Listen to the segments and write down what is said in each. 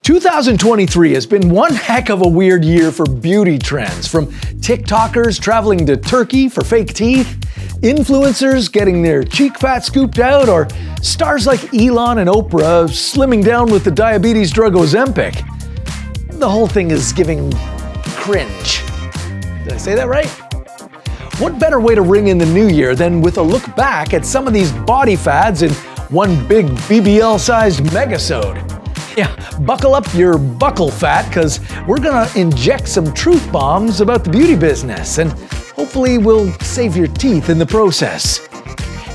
2023 has been one heck of a weird year for beauty trends, from TikTokers traveling to Turkey for fake teeth, influencers getting their cheek fat scooped out, or stars like Elon and Oprah slimming down with the diabetes drug Ozempic. The whole thing is giving cringe. Did I say that right? What better way to ring in the new year than with a look back at some of these body fads in one big BBL-sized MEGA-sode? Yeah, buckle up your buccal fat, because we're gonna inject some truth bombs about the beauty business, and hopefully we'll save your teeth in the process.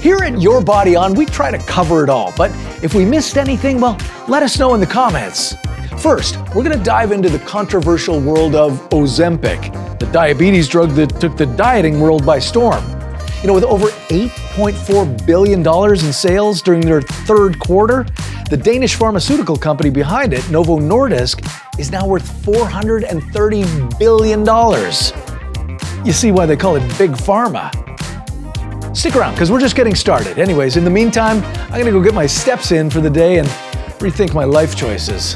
Here at Your Body On, we try to cover it all, but if we missed anything, well, let us know in the comments. First, we're gonna dive into the controversial world of Ozempic, the diabetes drug that took the dieting world by storm. You know, with over $8.4 billion in sales during their third quarter, the Danish pharmaceutical company behind it, Novo Nordisk, is now worth $430 billion. You see why they call it Big Pharma. Stick around, because we're just getting started. Anyways, in the meantime, I'm gonna go get my steps in for the day and rethink my life choices.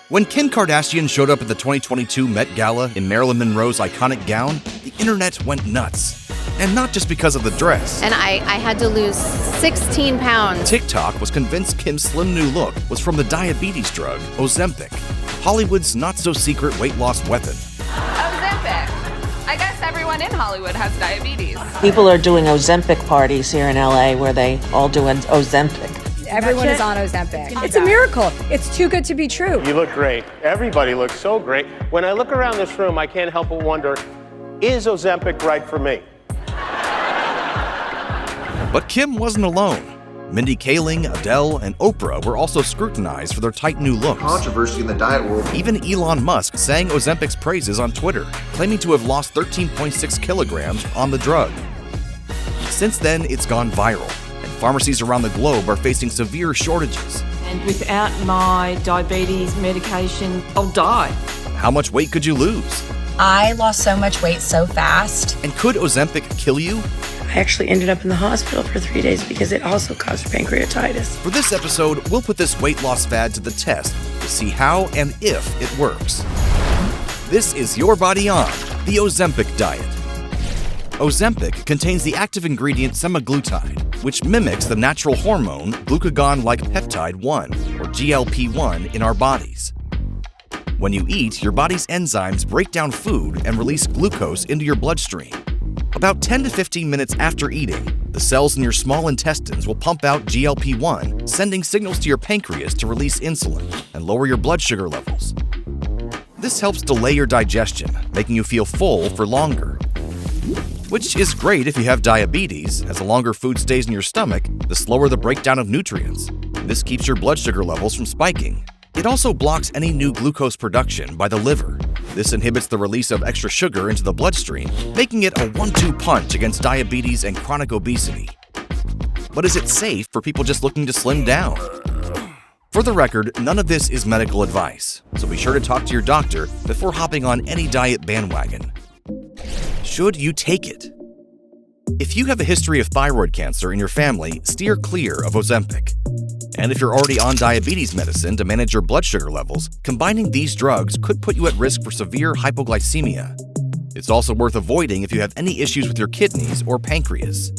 When Kim Kardashian showed up at the 2022 Met Gala in Marilyn Monroe's iconic gown, the internet went nuts. And not just because of the dress. And I had to lose 16 pounds. TikTok was convinced Kim's slim new look was from the diabetes drug Ozempic, Hollywood's not-so-secret weight loss weapon. Ozempic. I guess everyone in Hollywood has diabetes. People are doing Ozempic parties here in LA where they all do an Ozempic. Everyone is on Ozempic. It's a miracle. It's too good to be true. You look great. Everybody looks so great. When I look around this room, I can't help but wonder, is Ozempic right for me? But Kim wasn't alone. Mindy Kaling, Adele, and Oprah were also scrutinized for their tight new looks. Controversy in the diet world. Even Elon Musk sang Ozempic's praises on Twitter, claiming to have lost 13.6 kilograms on the drug. Since then, it's gone viral, and pharmacies around the globe are facing severe shortages. And without my diabetes medication, I'll die. How much weight could you lose? I lost so much weight so fast. And could Ozempic kill you? I actually ended up in the hospital for 3 days because it also caused pancreatitis. For this episode, we'll put this weight loss fad to the test to see how and if it works. This is Your Body On, the Ozempic diet. Ozempic contains the active ingredient semaglutide, which mimics the natural hormone glucagon-like peptide 1, or GLP-1, in our bodies. When you eat, your body's enzymes break down food and release glucose into your bloodstream. About 10 to 15 minutes after eating, the cells in your small intestines will pump out GLP-1, sending signals to your pancreas to release insulin and lower your blood sugar levels. This helps delay your digestion, making you feel full for longer. Which is great if you have diabetes, as the longer food stays in your stomach, the slower the breakdown of nutrients. This keeps your blood sugar levels from spiking. It also blocks any new glucose production by the liver. This inhibits the release of extra sugar into the bloodstream, making it a 1-2 punch against diabetes and chronic obesity. But is it safe for people just looking to slim down? For the record, none of this is medical advice, so be sure to talk to your doctor before hopping on any diet bandwagon. Should you take it? If you have a history of thyroid cancer in your family, steer clear of Ozempic. And if you're already on diabetes medicine to manage your blood sugar levels, combining these drugs could put you at risk for severe hypoglycemia. It's also worth avoiding if you have any issues with your kidneys or pancreas.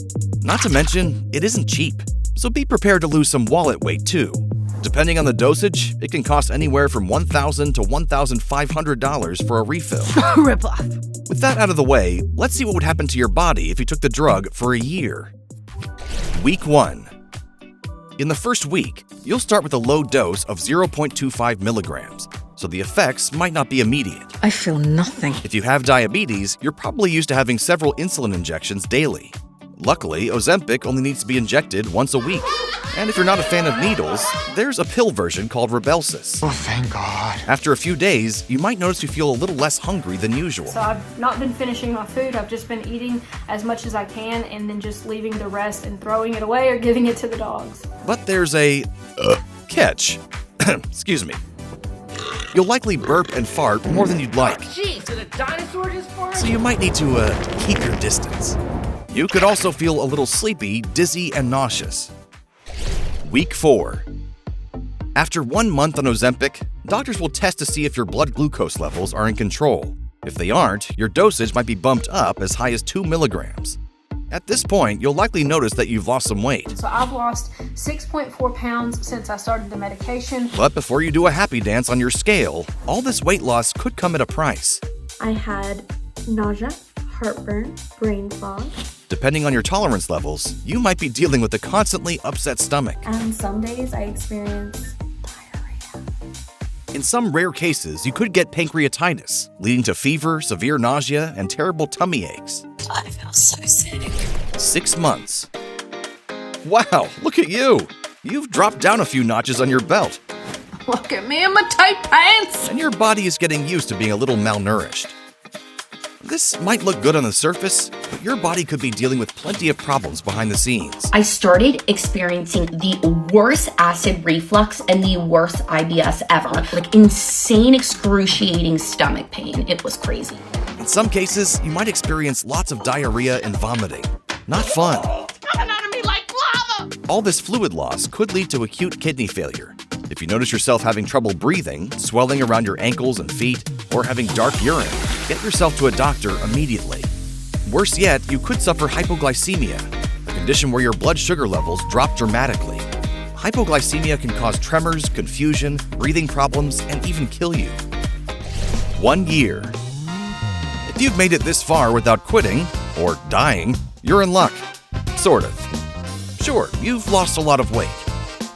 Not to mention, it isn't cheap, so be prepared to lose some wallet weight too. Depending on the dosage, it can cost anywhere from $1,000 to $1,500 for a refill. Rip-off. With that out of the way, let's see what would happen to your body if you took the drug for a year. Week 1. In the first week, you'll start with a low dose of 0.25 milligrams, so the effects might not be immediate. I feel nothing. If you have diabetes, you're probably used to having several insulin injections daily. Luckily, Ozempic only needs to be injected once a week. And if you're not a fan of needles, there's a pill version called Reliance. Oh, thank God. After a few days, you might notice you feel a little less hungry than usual. So I've not been finishing my food. I've just been eating as much as I can and then just leaving the rest and throwing it away or giving it to the dogs. But there's a catch. Excuse me. You'll likely burp and fart more than you'd like. Jeez, did a dinosaur just fart? So you might need to keep your distance. You could also feel a little sleepy, dizzy, and nauseous. Week 4. After 1 month on Ozempic, doctors will test to see if your blood glucose levels are in control. If they aren't, your dosage might be bumped up as high as 2 milligrams. At this point, you'll likely notice that you've lost some weight. So I've lost 6.4 pounds since I started the medication. But before you do a happy dance on your scale, all this weight loss could come at a price. I had nausea, heartburn, brain fog. Depending on your tolerance levels, you might be dealing with a constantly upset stomach. And some days I experience diarrhea. In some rare cases, you could get pancreatitis, leading to fever, severe nausea, and terrible tummy aches. I feel so sick. 6 months. Wow, look at you! You've dropped down a few notches on your belt. Look at me in my tight pants! And your body is getting used to being a little malnourished. This might look good on the surface, but your body could be dealing with plenty of problems behind the scenes. I started experiencing the worst acid reflux and the worst IBS ever. Like insane, excruciating stomach pain. It was crazy. In some cases, you might experience lots of diarrhea and vomiting. Not fun. Coming out of me like lava! All this fluid loss could lead to acute kidney failure. If you notice yourself having trouble breathing, swelling around your ankles and feet, or having dark urine, get yourself to a doctor immediately. Worse yet, you could suffer hypoglycemia, a condition where your blood sugar levels drop dramatically. Hypoglycemia can cause tremors, confusion, breathing problems, and even kill you. 1 year. If you've made it this far without quitting, or dying, you're in luck. Sort of. Sure, you've lost a lot of weight,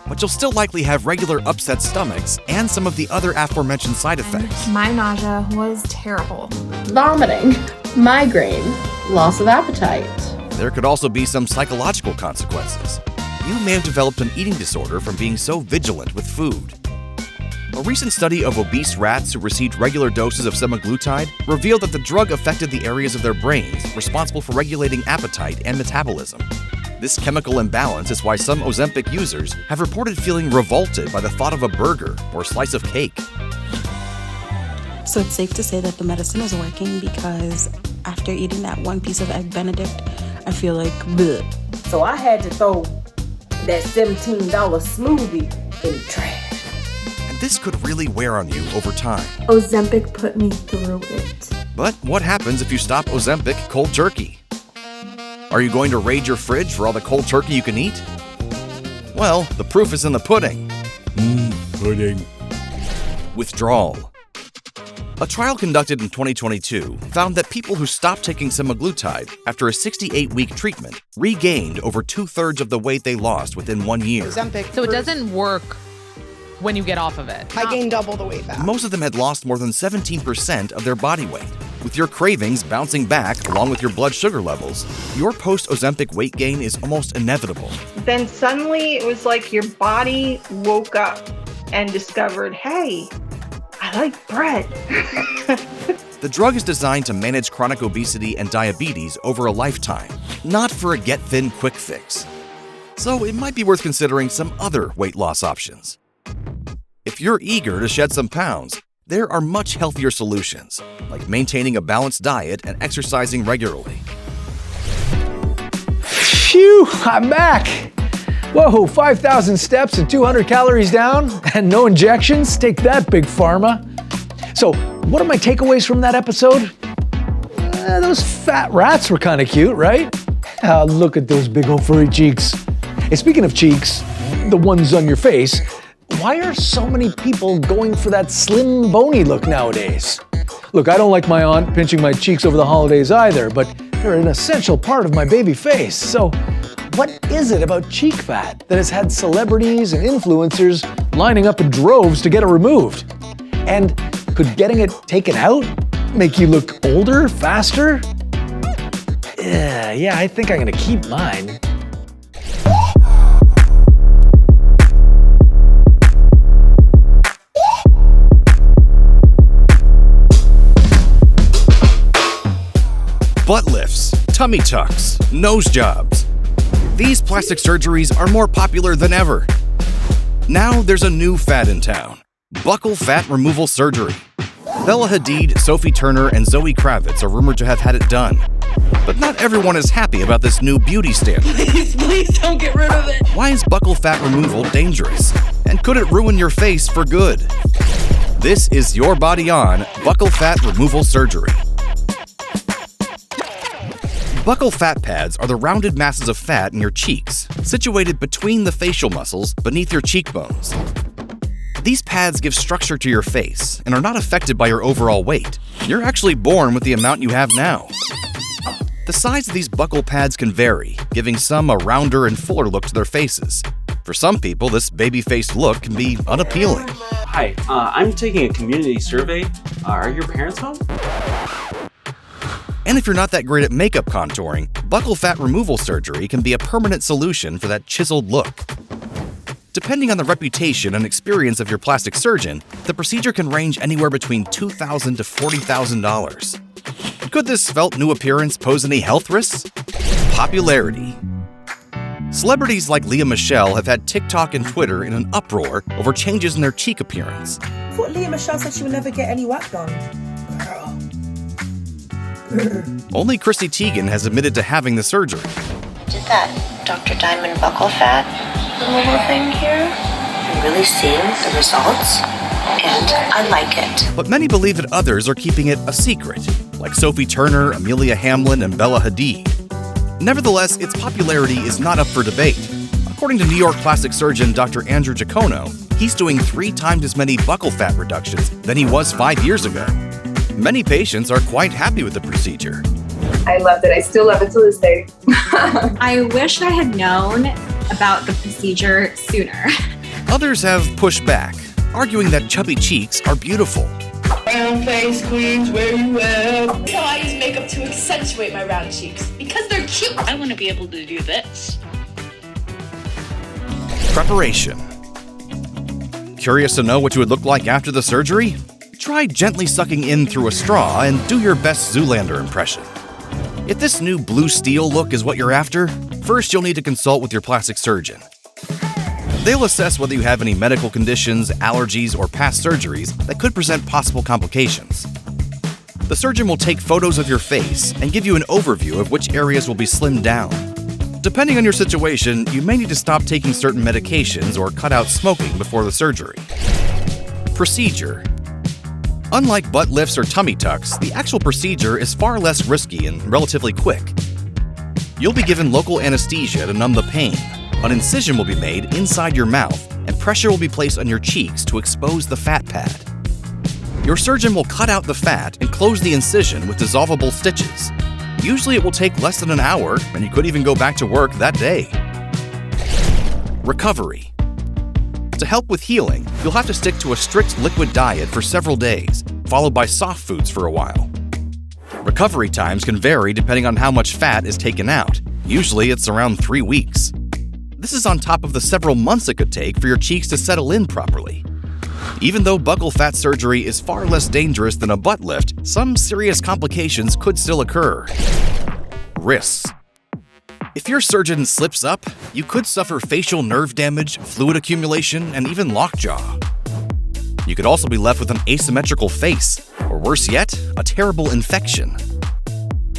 but you'll still likely have regular upset stomachs and some of the other aforementioned side effects. My nausea was terrible. Vomiting, migraine, loss of appetite. There could also be some psychological consequences. You may have developed an eating disorder from being so vigilant with food. A recent study of obese rats who received regular doses of semaglutide revealed that the drug affected the areas of their brains responsible for regulating appetite and metabolism. This chemical imbalance is why some Ozempic users have reported feeling revolted by the thought of a burger or slice of cake. So it's safe to say that the medicine is working because after eating that one piece of Egg Benedict, I feel like bleh. So I had to throw that $17 smoothie in the trash. And this could really wear on you over time. Ozempic put me through it. But what happens if you stop Ozempic cold turkey? Are you going to raid your fridge for all the cold turkey you can eat? Well, the proof is in the pudding. Pudding. Withdrawal. A trial conducted in 2022 found that people who stopped taking semaglutide after a 68-week treatment regained over 2/3 of the weight they lost within 1 year. So it doesn't work when you get off of it. I gained double the weight back. Most of them had lost more than 17% of their body weight. With your cravings bouncing back along with your blood sugar levels, your post-Ozempic weight gain is almost inevitable. Then suddenly it was like your body woke up and discovered, hey, I like bread. The drug is designed to manage chronic obesity and diabetes over a lifetime, not for a get-thin quick fix. So it might be worth considering some other weight loss options. If you're eager to shed some pounds, there are much healthier solutions, like maintaining a balanced diet and exercising regularly. Phew, I'm back! Whoa, 5,000 steps and 200 calories down, and no injections? Take that, Big Pharma. So, what are my takeaways from that episode? Those fat rats were kind of cute, right? Look at those big old furry cheeks. Hey, speaking of cheeks, the ones on your face, why are so many people going for that slim, bony look nowadays? Look, I don't like my aunt pinching my cheeks over the holidays either, but they're an essential part of my baby face. So, what is it about cheek fat that has had celebrities and influencers lining up in droves to get it removed? And could getting it taken out make you look older, faster? Yeah, I think I'm gonna keep mine. Butt lifts, tummy tucks, nose jobs. These plastic surgeries are more popular than ever. Now there's a new fad in town: Buccal fat removal surgery. Bella Hadid, Sophie Turner, and Zoe Kravitz are rumored to have had it done. But not everyone is happy about this new beauty standard. Please don't get rid of it. Why is buccal fat removal dangerous? And could it ruin your face for good? This is Your Body On Buccal Fat Removal Surgery. Buccal fat pads are the rounded masses of fat in your cheeks, situated between the facial muscles beneath your cheekbones. These pads give structure to your face and are not affected by your overall weight. You're actually born with the amount you have now. The size of these buccal pads can vary, giving some a rounder and fuller look to their faces. For some people, this baby-faced look can be unappealing. Hi, I'm taking a community survey. Are your parents home? And if you're not that great at makeup contouring, buccal fat removal surgery can be a permanent solution for that chiseled look. Depending on the reputation and experience of your plastic surgeon, the procedure can range anywhere between $2,000 to $40,000. Could this svelte new appearance pose any health risks? Popularity. Celebrities like Lea Michele have had TikTok and Twitter in an uproar over changes in their cheek appearance. I thought Lea Michele said she would never get any work done. Only Chrissy Teigen has admitted to having the surgery. Did that Dr. Diamond buccal fat removal thing here. I'm really seeing the results, and I like it. But many believe that others are keeping it a secret, like Sophie Turner, Amelia Hamlin, and Bella Hadid. Nevertheless, its popularity is not up for debate. According to New York plastic surgeon Dr. Andrew Giacono, he's doing 3 times as many buccal fat reductions than he was 5 years ago. Many patients are quite happy with the procedure. I loved it. I still love it to this day. I wish I had known about the procedure sooner. Others have pushed back, arguing that chubby cheeks are beautiful. Round face queens, where you at? So I use makeup to accentuate my round cheeks because they're cute. I want to be able to do this. Preparation. Curious to know what you would look like after the surgery? Try gently sucking in through a straw and do your best Zoolander impression. If this new blue steel look is what you're after, first you'll need to consult with your plastic surgeon. They'll assess whether you have any medical conditions, allergies, or past surgeries that could present possible complications. The surgeon will take photos of your face and give you an overview of which areas will be slimmed down. Depending on your situation, you may need to stop taking certain medications or cut out smoking before the surgery. Procedure. Unlike butt lifts or tummy tucks, the actual procedure is far less risky and relatively quick. You'll be given local anesthesia to numb the pain. An incision will be made inside your mouth, and pressure will be placed on your cheeks to expose the fat pad. Your surgeon will cut out the fat and close the incision with dissolvable stitches. Usually it will take less than an hour, and you could even go back to work that day. Recovery. To help with healing, you'll have to stick to a strict liquid diet for several days, followed by soft foods for a while. Recovery times can vary depending on how much fat is taken out. Usually it's around 3 weeks. This is on top of the several months it could take for your cheeks to settle in properly. Even though buccal fat surgery is far less dangerous than a butt lift, some serious complications could still occur. Risks. If your surgeon slips up, you could suffer facial nerve damage, fluid accumulation, and even lockjaw. You could also be left with an asymmetrical face, or worse yet, a terrible infection.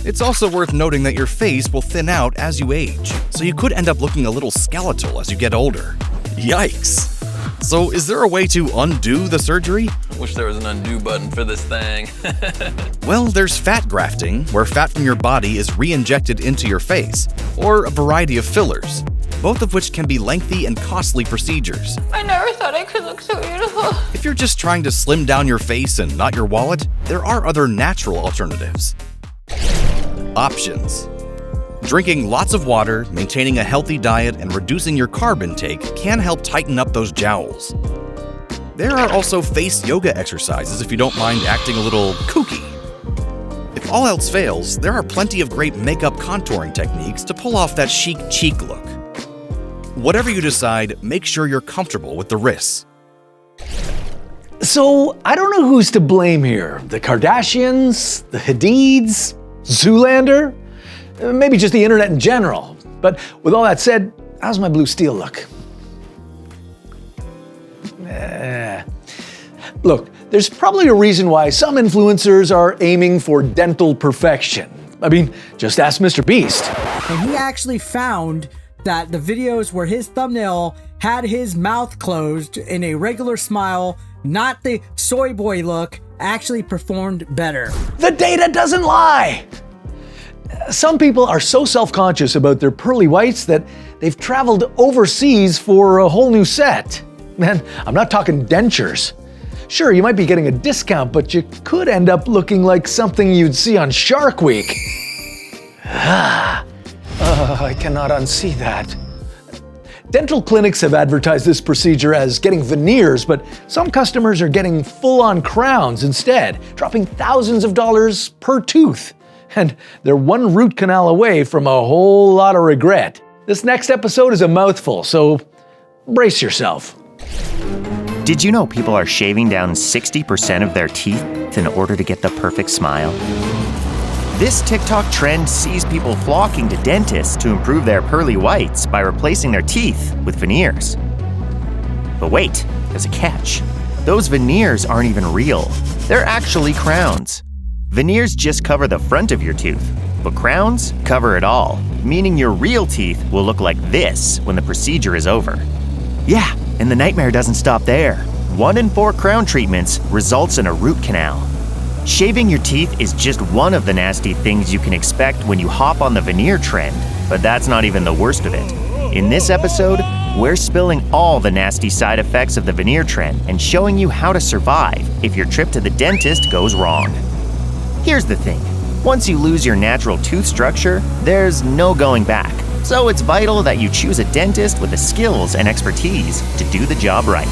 It's also worth noting that your face will thin out as you age, so you could end up looking a little skeletal as you get older. Yikes! So is there a way to undo the surgery? Wish there was an undo button for this thing. Well, there's fat grafting, where fat from your body is re-injected into your face, or a variety of fillers, both of which can be lengthy and costly procedures. I never thought I could look so beautiful. If you're just trying to slim down your face and not your wallet, there are other natural alternatives. Options. Drinking lots of water, maintaining a healthy diet, and reducing your carb intake can help tighten up those jowls. There are also face yoga exercises if you don't mind acting a little kooky. If all else fails, there are plenty of great makeup contouring techniques to pull off that chic cheek look. Whatever you decide, make sure you're comfortable with the risks. So, I don't know who's to blame here. The Kardashians, the Hadids, Zoolander, maybe just the internet in general. But with all that said, how's my blue steel look? Look, There's probably a reason why some influencers are aiming for dental perfection. I mean, just ask Mr. Beast. And he actually found that the videos where his thumbnail had his mouth closed in a regular smile, not the soy boy look, actually performed better. The data doesn't lie! Some people are so self-conscious about their pearly whites that they've traveled overseas for a whole new set. Man, I'm not talking dentures. Sure, you might be getting a discount, but you could end up looking like something you'd see on Shark Week. I cannot unsee that. Dental clinics have advertised this procedure as getting veneers, but some customers are getting full-on crowns instead, dropping thousands of dollars per tooth. And they're one root canal away from a whole lot of regret. This next episode is a mouthful, so brace yourself. Did you know people are shaving down 60% of their teeth in order to get the perfect smile? This TikTok trend sees people flocking to dentists to improve their pearly whites by replacing their teeth with veneers. But wait, there's a catch. Those veneers aren't even real. They're actually crowns. Veneers just cover the front of your tooth, but crowns cover it all, meaning your real teeth will look like this when the procedure is over. Yeah, and the nightmare doesn't stop there. 1 in 4 crown treatments results in a root canal. Shaving your teeth is just one of the nasty things you can expect when you hop on the veneer trend, but that's not even the worst of it. In this episode, we're spilling all the nasty side effects of the veneer trend and showing you how to survive if your trip to the dentist goes wrong. Here's the thing, once you lose your natural tooth structure, there's no going back. So it's vital that you choose a dentist with the skills and expertise to do the job right.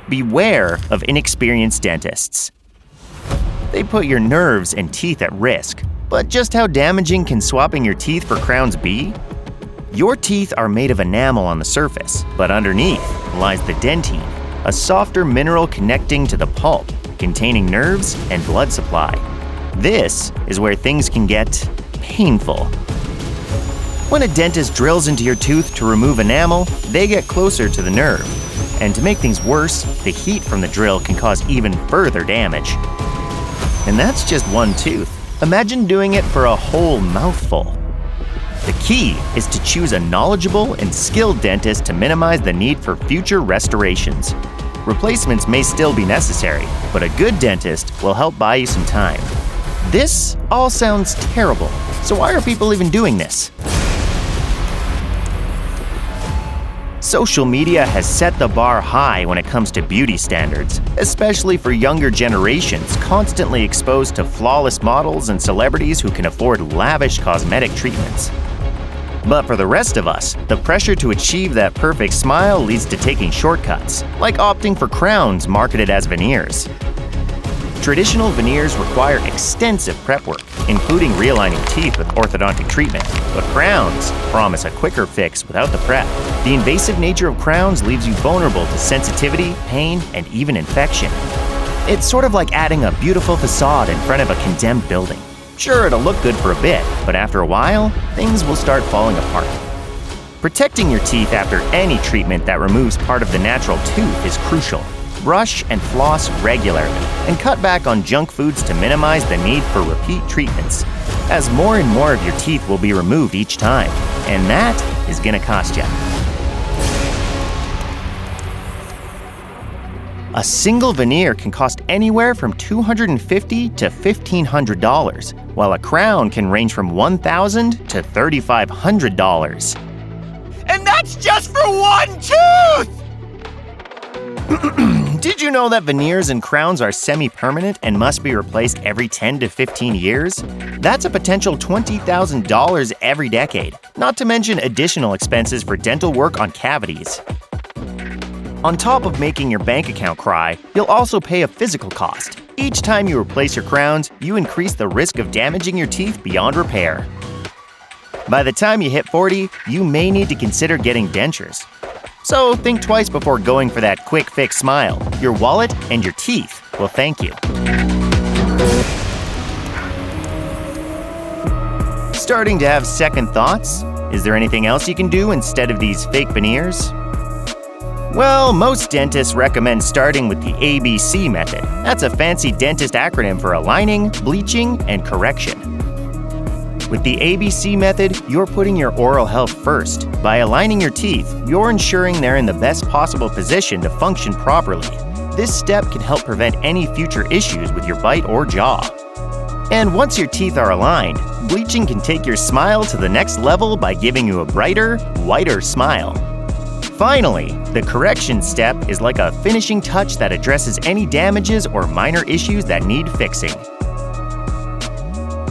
Beware of inexperienced dentists. They put your nerves and teeth at risk, but just how damaging can swapping your teeth for crowns be? Your teeth are made of enamel on the surface, but underneath lies the dentine, a softer mineral connecting to the pulp, containing nerves and blood supply. This is where things can get painful. When a dentist drills into your tooth to remove enamel, they get closer to the nerve. And to make things worse, the heat from the drill can cause even further damage. And that's just one tooth. Imagine doing it for a whole mouthful. The key is to choose a knowledgeable and skilled dentist to minimize the need for future restorations. Replacements may still be necessary, but a good dentist will help buy you some time. This all sounds terrible, so why are people even doing this? Social media has set the bar high when it comes to beauty standards, especially for younger generations constantly exposed to flawless models and celebrities who can afford lavish cosmetic treatments. But for the rest of us, the pressure to achieve that perfect smile leads to taking shortcuts, like opting for crowns marketed as veneers. Traditional veneers require extensive prep work, including realigning teeth with orthodontic treatment, but crowns promise a quicker fix without the prep. The invasive nature of crowns leaves you vulnerable to sensitivity, pain, and even infection. It's sort of like adding a beautiful facade in front of a condemned building. Sure, it'll look good for a bit, but after a while, things will start falling apart. Protecting your teeth after any treatment that removes part of the natural tooth is crucial. Brush and floss regularly, and cut back on junk foods to minimize the need for repeat treatments, as more and more of your teeth will be removed each time, and that is gonna cost you. A single veneer can cost anywhere from $250 to $1,500, while a crown can range from $1,000 to $3,500. And that's just for one tooth! Did you know that veneers and crowns are semi-permanent and must be replaced every 10 to 15 years? That's a potential $20,000 every decade, not to mention additional expenses for dental work on cavities. On top of making your bank account cry, you'll also pay a physical cost. Each time you replace your crowns, you increase the risk of damaging your teeth beyond repair. By the time you hit 40, you may need to consider getting dentures. So think twice before going for that quick fix smile. Your wallet and your teeth will thank you. Starting to have second thoughts? Is there anything else you can do instead of these fake veneers? Well, most dentists recommend starting with the ABC method. That's a fancy dentist acronym for aligning, bleaching, and correction. With the ABC method, you're putting your oral health first. By aligning your teeth, you're ensuring they're in the best possible position to function properly. This step can help prevent any future issues with your bite or jaw. And once your teeth are aligned, bleaching can take your smile to the next level by giving you a brighter, whiter smile. Finally, the correction step is like a finishing touch that addresses any damages or minor issues that need fixing.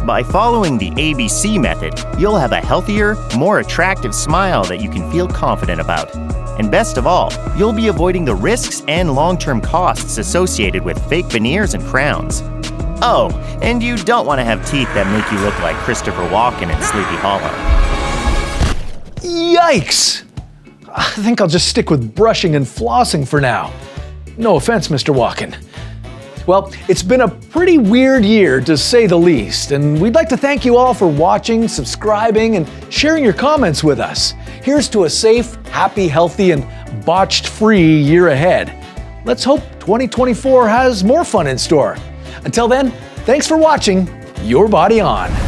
By following the ABC method, you'll have a healthier, more attractive smile that you can feel confident about. And best of all, you'll be avoiding the risks and long-term costs associated with fake veneers and crowns. Oh, and you don't want to have teeth that make you look like Christopher Walken in Sleepy Hollow. Yikes! I think I'll just stick with brushing and flossing for now. No offense, Mr. Walken. Well, it's been a pretty weird year to say the least, and we'd like to thank you all for watching, subscribing, and sharing your comments with us. Here's to a safe, happy, healthy, and botched-free year ahead. Let's hope 2024 has more fun in store. Until then, thanks for watching Your Body On.